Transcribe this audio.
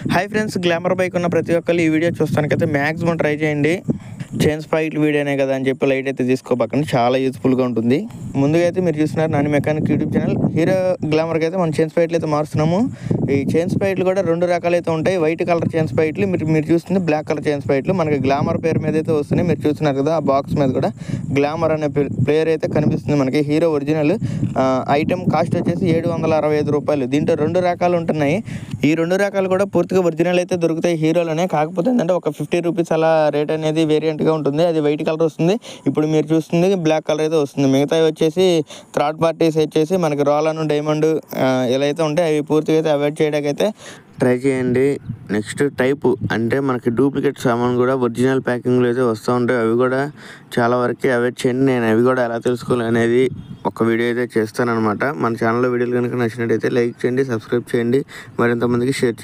Hi friends, glamour bike ఉన్న ప్రతి ఒక్కరు ఈ వీడియో చూస్తానికైతే మ్యాక్సిమం ట్రై చేయండి. చైన్ స్పాయిట్ వీడియోనే కదా అని చెప్పి లైట్ అయితే తీసుకోబాకండి, చాలా యూస్ఫుల్గా ఉంటుంది. ముందుగా అయితే మీరు చూస్తున్నారు Nani mechanic YouTube channel. Hero గ్లామర్కి అయితే మనం చైన్ స్పాయిట్లు అయితే మారుస్తున్నాము. ఈ చైన్ స్పాయిట్లు కూడా రెండు రకాలు అయితే ఉంటాయి. వైట్ కలర్ చైన్ స్పాయిట్లు, మీరు చూస్తుంది బ్లాక్ కలర్ చైన్ స్పాయిట్లు. మనకి గ్లామర్ పేరు మీద అయితే వస్తున్నాయి. మీరు చూస్తున్నారు కదా, ఆ బాక్స్ మీద కూడా గ్లామర్ అనే ప్లేయర్ అయితే కనిపిస్తుంది మనకి. హీరో ఒరిజినల్ ఐటమ్ కాస్ట్ వచ్చేసి 765 రూపాయలు. దీంట్లో రెండు రకాలు ఉంటున్నాయి. ఈ రెండు రకాలు కూడా పూర్తిగా ఒరిజినల్ అయితే దొరుకుతాయి హీరోలోనే. కాకపోతే ఏంటంటే ఒక 50 రూపీస్ అలా రేట్ అనేది వేరియంట్గా ఉంటుంది. అది వైట్ కలర్ వస్తుంది. ఇప్పుడు మీరు చూస్తుంది బ్లాక్ కలర్ అయితే వస్తుంది. మిగతావి వచ్చేసి థర్డ్ పార్టీస్ వచ్చేసి మనకి రోలన్, డైమండ్ ఇలా అయితే ఉంటాయి. అవి పూర్తిగా అయితే అవాయిడ్ చేయడానికి అయితే ట్రై చేయండి. నెక్స్ట్ టైపు అంటే మనకి డూప్లికేట్ సామాన్ కూడా ఒరిజినల్ ప్యాకింగ్లో అయితే వస్తూ ఉంటాయి. అవి కూడా చాలా వరకు అవాయిడ్ చేయండి. నేను అవి కూడా ఎలా తెలుసుకోవాలి అనేది ఒక వీడియో అయితే చేస్తానన్నమాట. మన ఛానల్లో వీడియోలు కనుక నచ్చినట్టయితే లైక్ చేయండి, సబ్స్క్రైబ్ చేయండి, మరింతమందికి షేర్ చేయండి.